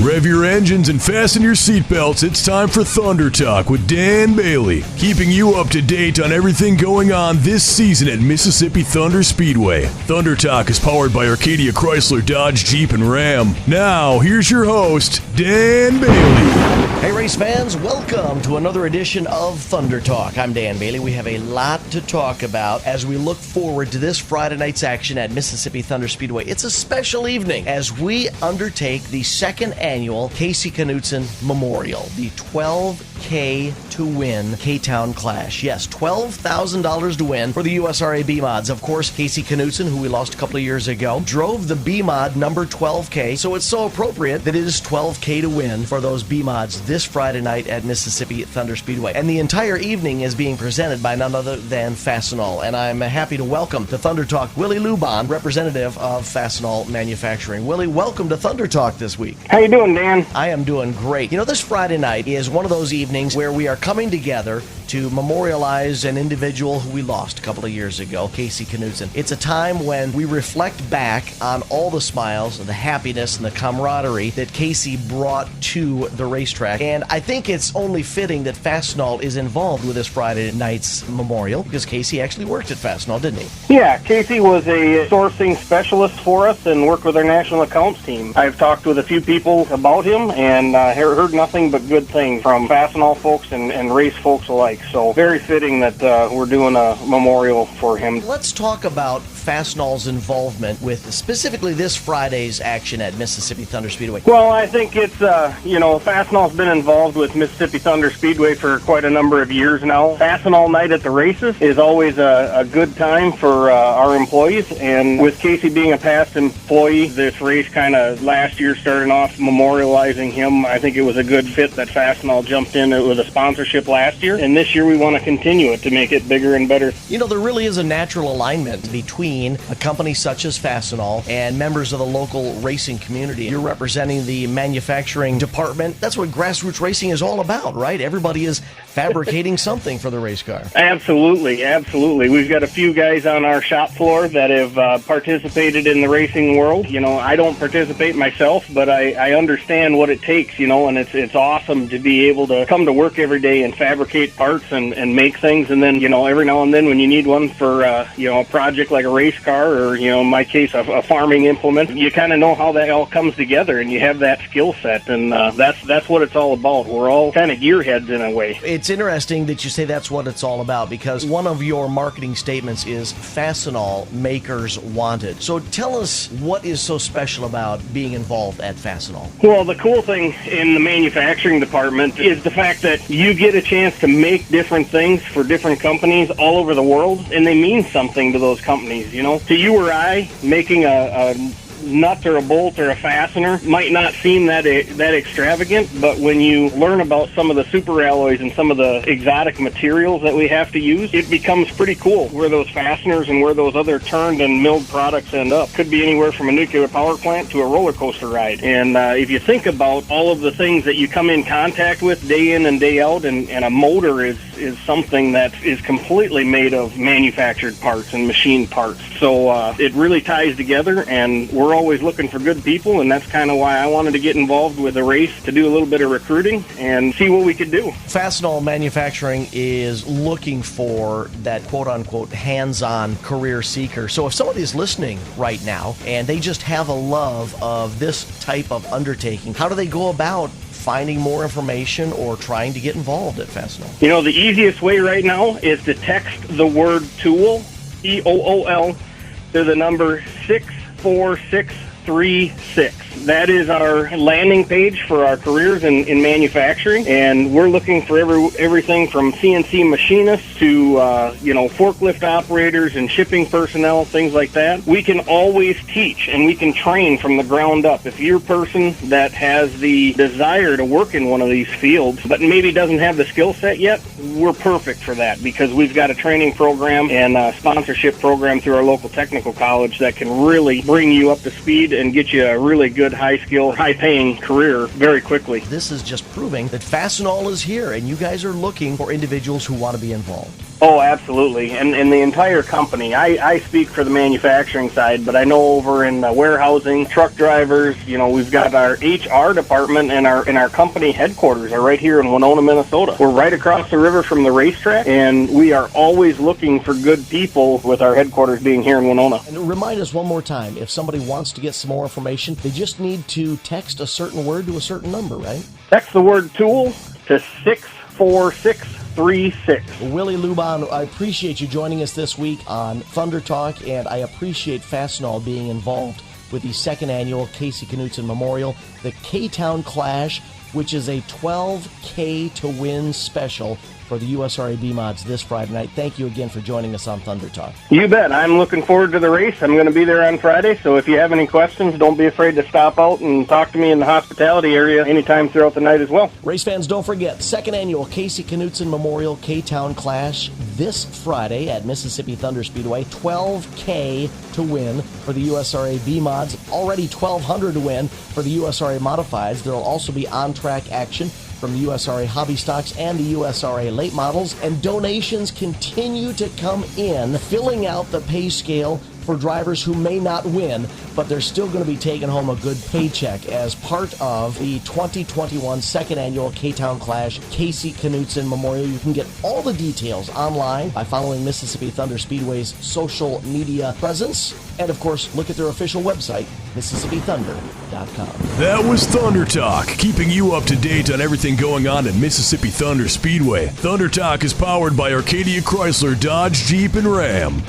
Rev your engines and fasten your seatbelts. It's time for Thunder Talk with Dan Bailey, keeping you up to date on everything going on this season at Mississippi Thunder Speedway. Thunder Talk is powered by Arcadia Chrysler, Dodge, Jeep, and Ram. Now, here's your host, Dan Bailey. Hey race fans, welcome to another edition of Thunder Talk. I'm Dan Bailey. We have a lot to talk about as we look forward to this Friday night's action at Mississippi Thunder Speedway. It's a special evening as we undertake the second annual Knutson Memorial, the 12K to win K-Town Klash. Yes, $12,000 to win for the USRA B-Mods. Of course, Casey Knutson, who we lost a couple of years ago, drove the B-Mod number 12K, so it's so appropriate that it is 12K to win for those B-Mods this Friday night at Mississippi Thunder Speedway. And the entire evening is being presented by none other than Fastenal. And I'm happy to welcome to Thunder Talk Willie Lubahn, representative of Fastenal Manufacturing. Willie, welcome to Thunder Talk this week. How you doing, Dan? I am doing great. You know, this Friday night is one of those evenings where we are coming together to memorialize an individual who we lost a couple of years ago, Casey Knutson. It's a time when we reflect back on all the smiles and the happiness and the camaraderie that Casey brought to the racetrack. And I think it's only fitting that Fastenal is involved with this Friday night's memorial because Casey actually worked at Fastenal, didn't he? Yeah, Casey was a sourcing specialist for us and worked with our national accounts team. I've talked with a few people about him and heard nothing but good things from Fastenal folks and race folks alike. So very fitting that we're doing a memorial for him. Let's talk about Fastenal's involvement with specifically this Friday's action at Mississippi Thunder Speedway. Well, I think it's, Fastenal's been involved with Mississippi Thunder Speedway for quite a number of years now. Fastenal night at the races is always a good time for our employees, and with Casey being a past employee, this race kind of last year starting off memorializing him. I think it was a good fit that Fastenal jumped in with a sponsorship last year, and this year we want to continue it to make it bigger and better. You know, there really is a natural alignment between a company such as Fastenal and members of the local racing community. You're representing the manufacturing department. That's what grassroots racing is all about, right? Everybody is fabricating something for the race car. Absolutely, absolutely. We've got a few guys on our shop floor that have participated in the racing world. You know, I don't participate myself, but I understand what it takes, you know, and it's awesome to be able to come to work every day and fabricate parts and make things, and then, you know, every now and then when you need one for, a project like a race car or, you know, in my case, a farming implement, you kind of know how that all comes together and you have that skill set, and that's what it's all about. We're all kind of gearheads in a way. It's interesting that you say that's what it's all about because one of your marketing statements is Fastenal makers wanted. So tell us what is so special about being involved at Fastenal. Well, the cool thing in the manufacturing department is the fact that you get a chance to make different things for different companies all over the world, and they mean something to those companies, you know. To you or I, making a nut or a bolt or a fastener might not seem that extravagant, but when you learn about some of the super alloys and some of the exotic materials that we have to use, it becomes pretty cool where those fasteners and where those other turned and milled products end up. Could be anywhere from a nuclear power plant to a roller coaster ride. And if you think about all of the things that you come in contact with day in and day out, and a motor is something that is completely made of manufactured parts and machined parts. So it really ties together, and we're always looking for good people, and that's kind of why I wanted to get involved with the race, to do a little bit of recruiting and see what we could do. Fastenal Manufacturing is looking for that quote-unquote hands-on career seeker. So if somebody is listening right now and they just have a love of this type of undertaking, how do they go about finding more information or trying to get involved at Fastenal? You know, the easiest way right now is to text the word TOOL, TOOL, to the number 64636. That is our landing page for our careers in manufacturing, and we're looking for everything from CNC machinists to forklift operators and shipping personnel, things like that. We can always teach and we can train from the ground up. If you're a person that has the desire to work in one of these fields but maybe doesn't have the skill set yet, we're perfect for that because we've got a training program and a sponsorship program through our local technical college that can really bring you up to speed and get you a really good high-skill, high-paying career very quickly. This is just proving that Fastenal is here, and you guys are looking for individuals who want to be involved. Oh, absolutely. And the entire company. I speak for the manufacturing side, but I know over in warehousing, truck drivers, we've got our HR department and our company headquarters are right here in Winona, Minnesota. We're right across the river from the racetrack, and we are always looking for good people with our headquarters being here in Winona. And remind us one more time, if somebody wants to get some more information, they just need to text a certain word to a certain number, right? Text the word tool to 64636. Willie Lubahn, I appreciate you joining us this week on Thunder Talk, and I appreciate Fastenal being involved with the second annual Knutson Memorial, the K-Town Klash, which is a 12K to win special for the USRA B-Mods this Friday night. Thank you again for joining us on Thunder Talk. You bet. I'm looking forward to the race. I'm going to be there on Friday, so if you have any questions, don't be afraid to stop out and talk to me in the hospitality area anytime throughout the night as well. Race fans, don't forget, second annual Knutson Memorial K-Town Klash this Friday at Mississippi Thunder Speedway. 12K to win for the USRA B-Mods. Already 1,200 to win for the USRA Modifieds. There will also be on-track action from the USRA Hobby Stocks and the USRA Late Models, and donations continue to come in, filling out the pay scale for drivers who may not win, but they're still going to be taking home a good paycheck as part of the 2021 second annual K-Town Klash Knutson Memorial. You can get all the details online by following Mississippi Thunder Speedway's social media presence, and of course, look at their official website, MississippiThunder.com. That was Thunder Talk, keeping you up to date on everything going on at Mississippi Thunder Speedway. Thunder Talk is powered by Arcadia Chrysler, Dodge, Jeep, and Ram.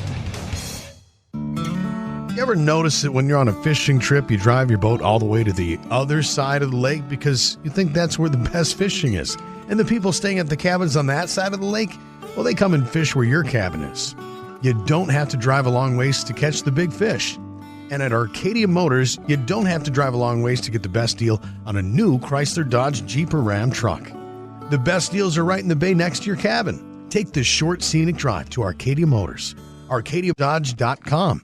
You ever notice that when you're on a fishing trip, you drive your boat all the way to the other side of the lake because you think that's where the best fishing is? And the people staying at the cabins on that side of the lake, well, they come and fish where your cabin is. You don't have to drive a long ways to catch the big fish. And at Arcadia Motors, you don't have to drive a long ways to get the best deal on a new Chrysler, Dodge, Jeep, or Ram truck. The best deals are right in the bay next to your cabin. Take the short, scenic drive to Arcadia Motors. ArcadiaDodge.com.